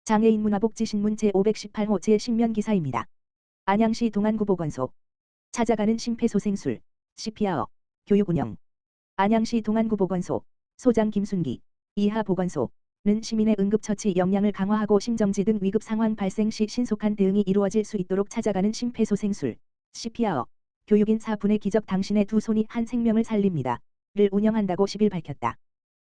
장애인 문화복지신문 제518호 제10면 기사입니다. 안양시 동안구보건소 찾아가는 심폐소생술 CPR 교육 운영. 안양시 동안구보건소 소장 김순기 이하 보건소는 시민의 응급처치 역량을 강화하고 심정지 등 위급 상황 발생 시 신속한 대응이 이루어질 수 있도록 찾아가는 심폐소생술 CPR 교육인 4분의 기적 당신의 두 손이 한 생명을 살립니다. 를 운영한다고 10일 밝혔다.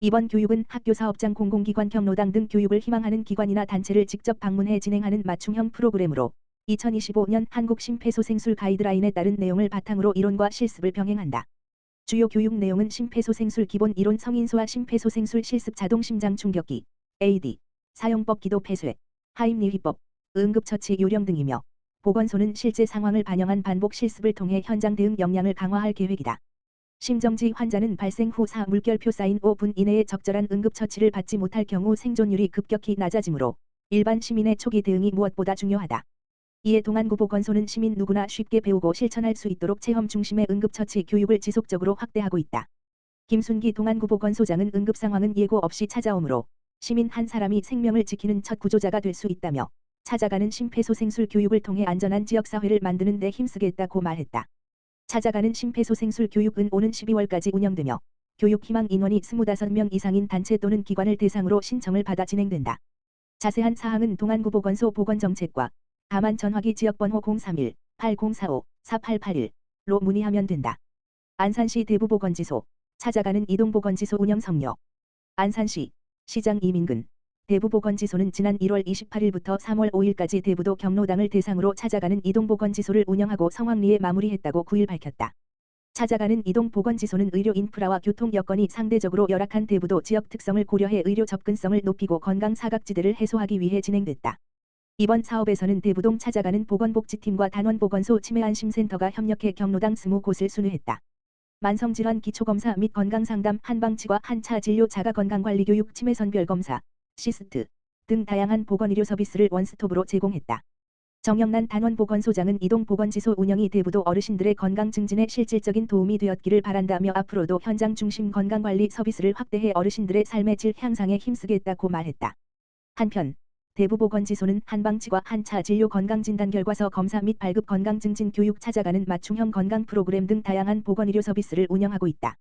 이번 교육은 학교 사업장 공공기관 경로당 등 교육을 희망하는 기관이나 단체를 직접 방문해 진행하는 맞춤형 프로그램으로 2025년 한국 심폐소생술 가이드라인에 따른 내용을 바탕으로 이론과 실습을 병행한다. 주요 교육 내용은 심폐소생술 기본 이론 성인소아 심폐소생술 실습 자동 심장 충격기, AED, 사용법 기도 폐쇄, 하임리히법, 응급처치 요령 등이며 보건소는 실제 상황을 반영한 반복 실습을 통해 현장 대응 역량을 강화할 계획이다. 심정지 환자는 발생 후 4 물결표 사인 5분 이내에 적절한 응급처치를 받지 못할 경우 생존율이 급격히 낮아지므로 일반 시민의 초기 대응이 무엇보다 중요하다. 이에 동안구보건소는 시민 누구나 쉽게 배우고 실천할 수 있도록 체험 중심의 응급처치 교육을 지속적으로 확대하고 있다. 김순기 동안구보건소장은 응급상황은 예고 없이 찾아오므로 시민 한 사람이 생명을 지키는 첫 구조자가 될 수 있다며 찾아가는 심폐소생술 교육을 통해 안전한 지역사회를 만드는 데 힘쓰겠다고 말했다. 찾아가는 심폐소생술 교육은 오는 12월까지 운영되며 교육 희망 인원이 25명 이상인 단체 또는 기관을 대상으로 신청을 받아 진행된다. 자세한 사항은 동안구보건소 보건정책과 다만 전화기 지역번호 031-8045-4881로 문의하면 된다. 안산시 대부보건지소 찾아가는 이동보건지소 운영 성료. 안산시 시장 이민근 대부보건지소는 지난 1월 28일부터 3월 5일까지 대부도 경로당을 대상으로 찾아가는 이동보건지소를 운영하고 성황리에 마무리했다고 9일 밝혔다. 찾아가는 이동보건지소는 의료 인프라와 교통 여건이 상대적으로 열악한 대부도 지역 특성을 고려해 의료 접근성을 높이고 건강 사각지대를 해소하기 위해 진행됐다. 이번 사업에서는 대부동 찾아가는 보건복지팀과 단원보건소 치매안심센터가 협력해 경로당 20곳을 순회했다. 만성질환 기초검사 및 건강상담 한방치과 한차 진료 자가건강관리교육 치매선별검사 시스트 등 다양한 보건의료 서비스를 원스톱으로 제공했다. 정영란 단원보건소장은 이동보건지소 운영이 대부도 어르신들의 건강 증진에 실질적인 도움이 되었기를 바란다며 앞으로도 현장 중심 건강관리 서비스를 확대해 어르신들의 삶의 질 향상에 힘쓰겠다고 말했다. 한편 대부보건지소는 한방치과 한차 진료 건강진단 결과서 검사 및 발급 건강증진 교육 찾아가는 맞춤형 건강 프로그램 등 다양한 보건의료 서비스를 운영하고 있다.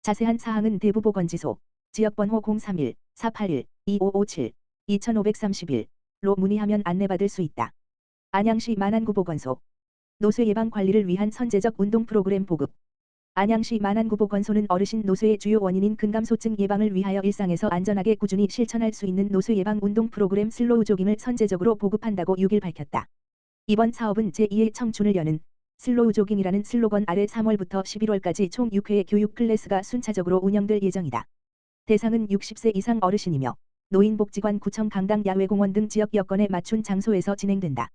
자세한 사항은 대부보건지소 지역번호 031-481-2557 2531로 문의하면 안내받을 수 있다. 안양시 만안구보건소 노쇠 예방 관리를 위한 선제적 운동 프로그램 보급. 안양시 만안구보건소는 어르신 노쇠의 주요 원인인 근감소증 예방을 위하여 일상에서 안전하게 꾸준히 실천할 수 있는 노쇠 예방 운동 프로그램 슬로우 조깅을 선제적으로 보급한다고 6일 밝혔다. 이번 사업은 제2의 청춘을 여는 슬로우 조깅이라는 슬로건 아래 3월부터 11월까지 총 6회의 교육 클래스가 순차적으로 운영될 예정이다. 대상은 60세 이상 어르신이며 노인복지관 구청 강당 야외공원 등 지역 여건에 맞춘 장소에서 진행된다.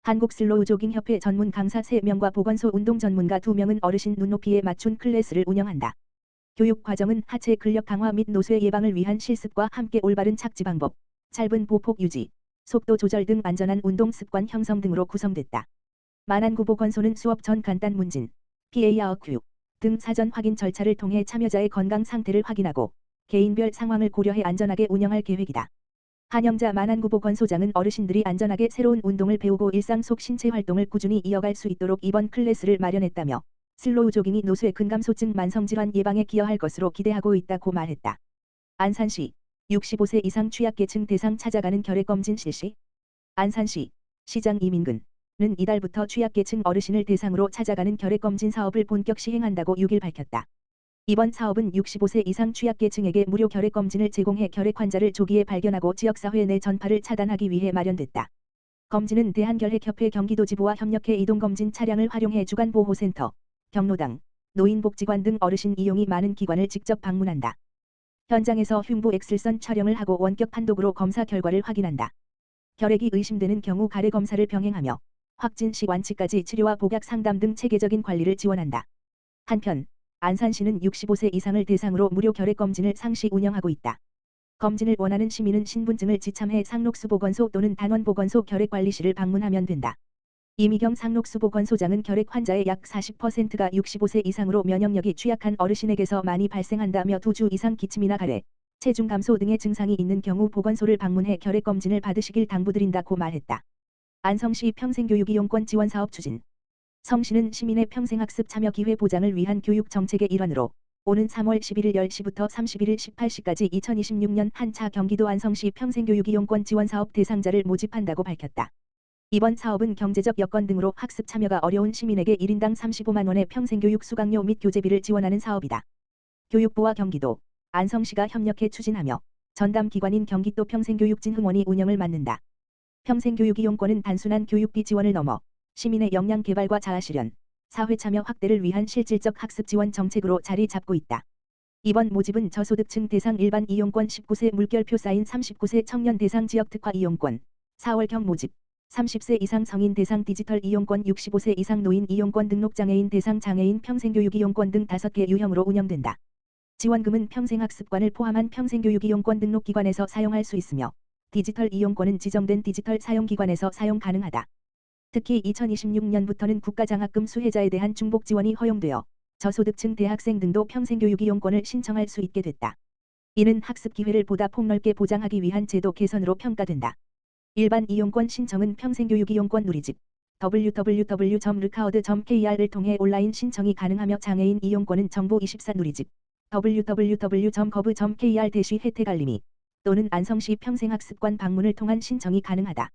한국슬로우조깅협회 전문 강사 3명과 보건소 운동 전문가 2명은 어르신 눈높이에 맞춘 클래스를 운영한다. 교육 과정은 하체 근력 강화 및 노쇠 예방을 위한 실습과 함께 올바른 착지 방법, 짧은 보폭 유지, 속도 조절 등 안전한 운동 습관 형성 등으로 구성됐다. 만안구보건소는 수업 전 간단 문진, PARQ 등 사전 확인 절차를 통해 참여자의 건강 상태를 확인하고 개인별 상황을 고려해 안전하게 운영할 계획이다. 한영자 만안구보건소장은 어르신들이 안전하게 새로운 운동을 배우고 일상 속 신체 활동을 꾸준히 이어갈 수 있도록 이번 클래스를 마련했다며 슬로우 조깅이 노쇠 근감소증 만성질환 예방에 기여할 것으로 기대하고 있다고 말했다. 안산시 65세 이상 취약계층 대상 찾아가는 결핵검진 실시. 안산시 시장 이민근은 이달부터 취약계층 어르신을 대상으로 찾아가는 결핵검진 사업을 본격 시행한다고 6일 밝혔다. 이번 사업은 65세 이상 취약계층에게 무료 결핵검진을 제공해 결핵 환자를 조기에 발견하고 지역사회 내 전파를 차단하기 위해 마련됐다. 검진은 대한결핵협회 경기도지부와 협력해 이동검진 차량을 활용해 주간보호센터, 경로당, 노인복지관 등 어르신 이용이 많은 기관을 직접 방문한다. 현장에서 흉부 엑슬선 촬영을 하고 원격 판독으로 검사 결과를 확인한다. 결핵이 의심되는 경우 가래 검사를 병행하며 확진 시 완치까지 치료와 복약 상담 등 체계적인 관리를 지원한다. 한편 안산시는 65세 이상을 대상으로 무료 결핵검진을 상시 운영하고 있다. 검진을 원하는 시민은 신분증을 지참해 상록수보건소 또는 단원보건소 결핵관리실을 방문하면 된다. 이미경 상록수보건소장은 결핵 환자의 약 40%가 65세 이상으로 면역력이 취약한 어르신에게서 많이 발생한다며 2주 이상 기침이나 가래, 체중 감소 등의 증상이 있는 경우 보건소를 방문해 결핵 검진을 받으시길 당부드린다고 말했다. 안성시 평생교육이용권 지원사업 추진. 성시는 시민의 평생학습 참여 기회 보장을 위한 교육 정책의 일환으로 오는 3월 11일 10시부터 31일 18시까지 2026년 한차 경기도 안성시 평생교육이용권 지원사업 대상자를 모집한다고 밝혔다. 이번 사업은 경제적 여건 등으로 학습 참여가 어려운 시민에게 1인당 35만 원의 평생교육 수강료 및 교재비를 지원하는 사업이다. 교육부와 경기도, 안성시가 협력해 추진하며 전담 기관인 경기도 평생교육진흥원이 운영을 맡는다. 평생교육이용권은 단순한 교육비 지원을 넘어 시민의 역량 개발과 자아실현, 사회 참여 확대를 위한 실질적 학습 지원 정책으로 자리 잡고 있다. 이번 모집은 저소득층 대상 일반 이용권 19세 물결표 쌓인 39세 청년 대상 지역 특화 이용권, 4월경 모집, 30세 이상 성인 대상 디지털 이용권 65세 이상 노인 이용권 등록장애인 대상 장애인 평생교육 이용권 등 5개 유형으로 운영된다. 지원금은 평생학습관을 포함한 평생교육 이용권 등록기관에서 사용할 수 있으며 디지털 이용권은 지정된 디지털 사용기관에서 사용 가능하다. 특히 2026년부터는 국가장학금 수혜자에 대한 중복 지원이 허용되어 저소득층 대학생 등도 평생교육 이용권을 신청할 수 있게 됐다. 이는 학습 기회를 보다 폭넓게 보장하기 위한 제도 개선으로 평가된다. 일반 이용권 신청은 평생교육 이용권 누리집 www.rkaord.kr을 통해 온라인 신청이 가능하며 장애인 이용권은 정보24 누리집 www.gov.kr-혜택 알림이 또는 안성시 평생학습관 방문을 통한 신청이 가능하다.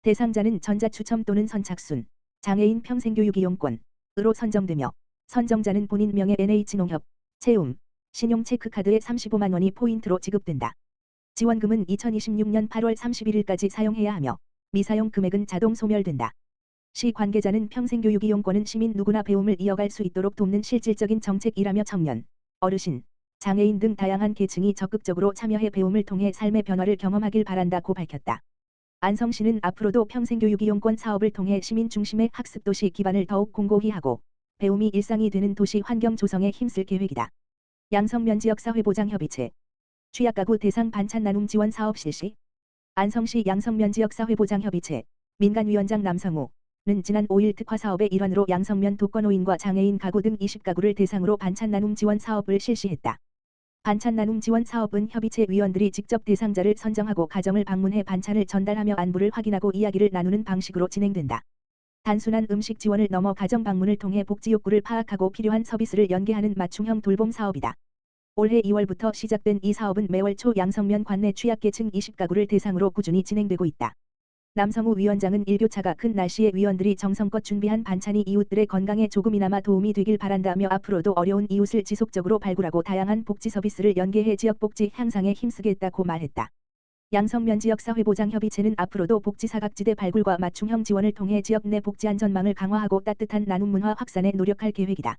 대상자는 전자추첨 또는 선착순, 장애인 평생교육 이용권으로 선정되며 선정자는 본인 명의 NH농협, 채움, 신용 체크카드에 35만 원이 포인트로 지급된다. 지원금은 2026년 8월 31일까지 사용해야 하며 미사용 금액은 자동 소멸된다. 시 관계자는 평생교육 이용권은 시민 누구나 배움을 이어갈 수 있도록 돕는 실질적인 정책이라며 청년, 어르신, 장애인 등 다양한 계층이 적극적으로 참여해 배움을 통해 삶의 변화를 경험하길 바란다고 밝혔다. 안성시는 앞으로도 평생교육 이용권 사업을 통해 시민 중심의 학습도시 기반을 더욱 공고히 하고 배움이 일상이 되는 도시 환경 조성에 힘쓸 계획이다. 양성면 지역사회보장협의체 취약가구 대상 반찬 나눔 지원 사업 실시. 안성시 양성면 지역사회보장협의체 민간위원장 남성우는 지난 5일 특화 사업의 일환으로 양성면 독거노인과 장애인 가구 등 20가구를 대상으로 반찬 나눔 지원 사업을 실시했다. 반찬 나눔 지원 사업은 협의체 위원들이 직접 대상자를 선정하고 가정을 방문해 반찬을 전달하며 안부를 확인하고 이야기를 나누는 방식으로 진행된다. 단순한 음식 지원을 넘어 가정 방문을 통해 복지 욕구를 파악하고 필요한 서비스를 연계하는 맞춤형 돌봄 사업이다. 올해 2월부터 시작된 이 사업은 매월 초 양성면 관내 취약계층 20가구를 대상으로 꾸준히 진행되고 있다. 남성우 위원장은 일교차가 큰 날씨에 위원들이 정성껏 준비한 반찬이 이웃들의 건강에 조금이나마 도움이 되길 바란다며 앞으로도 어려운 이웃을 지속적으로 발굴하고 다양한 복지 서비스를 연계해 지역복지 향상에 힘쓰겠다고 말했다. 양성면 지역사회보장협의체는 앞으로도 복지 사각지대 발굴과 맞춤형 지원을 통해 지역 내 복지 안전망을 강화하고 따뜻한 나눔 문화 확산에 노력할 계획이다.